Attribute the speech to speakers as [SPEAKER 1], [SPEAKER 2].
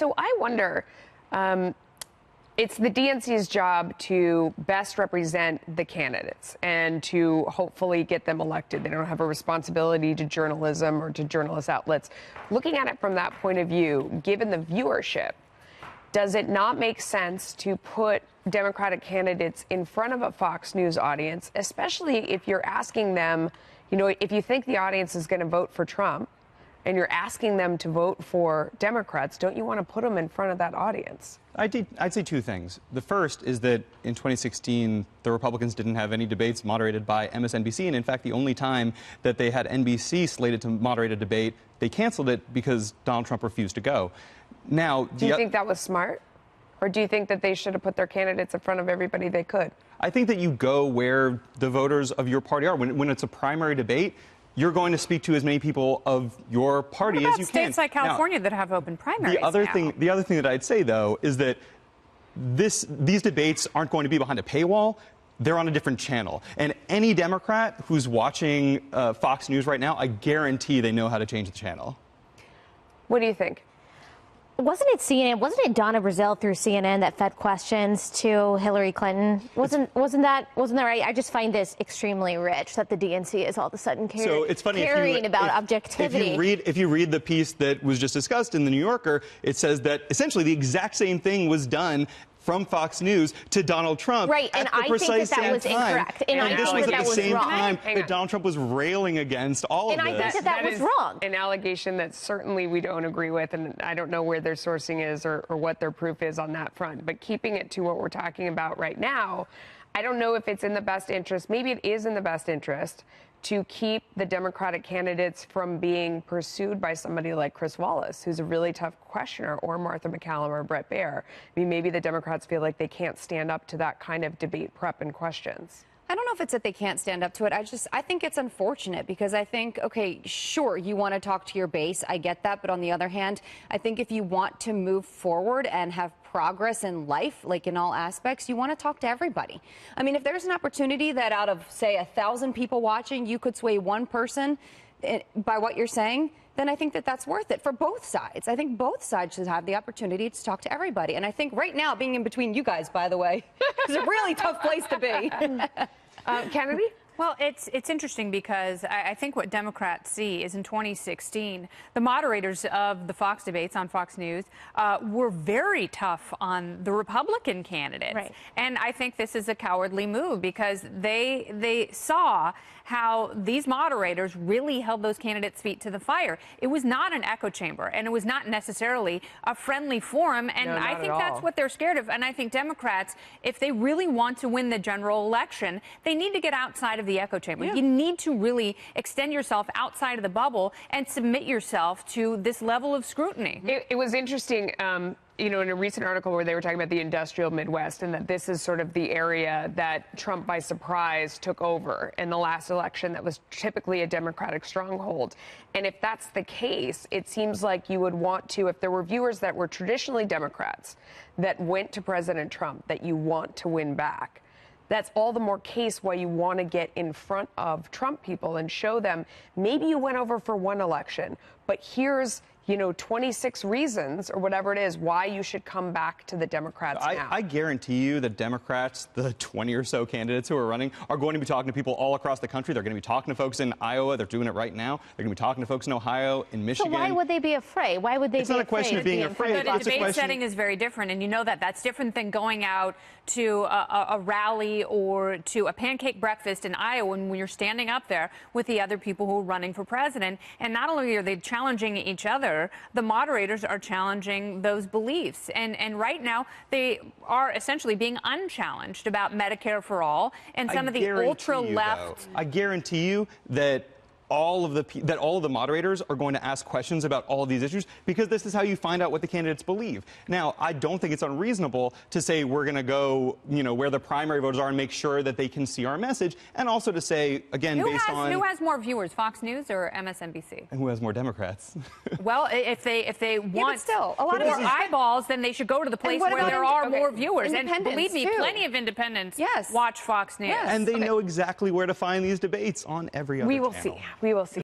[SPEAKER 1] So I wonder, it's the DNC's job to best represent the candidates and to hopefully get them elected. They don't have a responsibility to journalism or to journalist outlets. Looking at it from that point of view, given the viewership, does it not make sense to put Democratic candidates in front of a Fox News audience, especially if you're asking them, you know, if you think the audience is going to vote for Trump and you're asking them to vote for Democrats, don't you want to put them in front of that audience?
[SPEAKER 2] I'd say two things. The first is that in 2016, the Republicans didn't have any debates moderated by MSNBC, and in fact, the only time that they had NBC slated to moderate a debate, they canceled it because Donald Trump refused to go. Now,
[SPEAKER 1] do you think that was smart? Or do you think that they should have put their candidates in front of everybody they could?
[SPEAKER 2] I think that you go where the voters of your party are. When it's a primary debate, you're going to speak to as many people of your party as you can.
[SPEAKER 3] States like California that have open primaries.
[SPEAKER 2] The other thing that I'd say, though, is that these debates aren't going to be behind a paywall. They're on a different channel. And any Democrat who's watching Fox News right now, I guarantee they know how to change the channel.
[SPEAKER 1] What do you think?
[SPEAKER 4] Wasn't it CNN? Wasn't it Donna Brazile through CNN that fed questions to Hillary Clinton? Wasn't that right? I just find this extremely rich that the DNC is all of a sudden caring about objectivity.
[SPEAKER 2] If you read the piece that was just discussed in the New Yorker, it says that essentially the exact same thing was done from Fox News to Donald Trump.
[SPEAKER 4] Right, and I think that was incorrect.
[SPEAKER 2] And
[SPEAKER 4] I
[SPEAKER 2] this
[SPEAKER 4] think
[SPEAKER 2] was
[SPEAKER 4] that
[SPEAKER 2] at the
[SPEAKER 4] was
[SPEAKER 2] same
[SPEAKER 4] wrong.
[SPEAKER 2] time that Donald Trump was railing against all of this.
[SPEAKER 4] And I think that was wrong.
[SPEAKER 1] An allegation that certainly we don't agree with, and I don't know where their sourcing is or what their proof is on that front. But keeping it to what we're talking about right now, I don't know if it's in the best interest. Maybe it is in the best interest to keep the Democratic candidates from being pursued by somebody like Chris Wallace, who's a really tough questioner, or Martha McCallum or Brett Baier. I mean, maybe the Democrats feel like they can't stand up to that kind of debate prep and questions.
[SPEAKER 5] I don't know if it's that they can't stand up to it. I think it's unfortunate because I think, okay, sure, you want to talk to your base. I get that. But on the other hand, I think if you want to move forward and have progress in life, like in all aspects, you want to talk to everybody. I mean, if there's an opportunity that out of, say, 1,000 people watching, you could sway one person by what you're saying, then I think that that's worth it for both sides. I think both sides should have the opportunity to talk to everybody. And I think right now, being in between you guys, by the way, is a really tough place to be.
[SPEAKER 1] Kennedy?
[SPEAKER 3] Well, it's interesting because I think what Democrats see is in 2016, the moderators of the Fox debates on Fox News were very tough on the Republican candidates.
[SPEAKER 4] Right.
[SPEAKER 3] And I think this is a cowardly move because they saw how these moderators really held those candidates' feet to the fire. It was not an echo chamber, and it was not necessarily a friendly forum, and
[SPEAKER 1] No,
[SPEAKER 3] I think that's what they're scared of. And I think Democrats, if they really want to win the general election, they need to get outside of the echo chamber. Yeah. You need to really extend yourself outside of the bubble and submit yourself to this level of scrutiny.
[SPEAKER 1] It was interesting, you know, in a recent article where they were talking about the industrial Midwest and that this is sort of the area that Trump by surprise took over in the last election that was typically a Democratic stronghold. And if that's the case, it seems like you would want to, if there were viewers that were traditionally Democrats that went to President Trump, that you want to win back. That's all the more case why you want to get in front of Trump people and show them maybe you went over for one election, but here's, you know, 26 reasons or whatever it is why you should come back to the Democrats now.
[SPEAKER 2] I guarantee you that Democrats, the 20 or so candidates who are running, are going to be talking to people all across the country. They're going to be talking to folks in Iowa. They're doing it right now. They're going to be talking to folks in Ohio, in Michigan.
[SPEAKER 4] So why would they be afraid? Why would they be afraid?
[SPEAKER 2] It's not a question of being afraid.
[SPEAKER 3] But a debate setting is very different, and you know that. That's different than going out to a rally or to a pancake breakfast in Iowa when you're standing up there with the other people who are running for president. And not only are they challenging each other, the moderators are challenging those beliefs. And right now, they are essentially being unchallenged about Medicare for all and some of the ultra-left.
[SPEAKER 2] I guarantee you that all of the moderators are going to ask questions about all of these issues because this is how you find out what the candidates believe. Now, I don't think it's unreasonable to say we're going to go, you know, where the primary voters are and make sure that they can see our message, and also to say, again,
[SPEAKER 3] who has more viewers, Fox News or MSNBC?
[SPEAKER 2] And who has more Democrats?
[SPEAKER 3] Well, if they want
[SPEAKER 5] still, a lot
[SPEAKER 3] more
[SPEAKER 5] of
[SPEAKER 3] eyeballs, then they should go to the place where there are more viewers. And believe me, plenty of independents watch Fox News.
[SPEAKER 2] And they know exactly where to find these debates on every other channel.
[SPEAKER 1] We will see.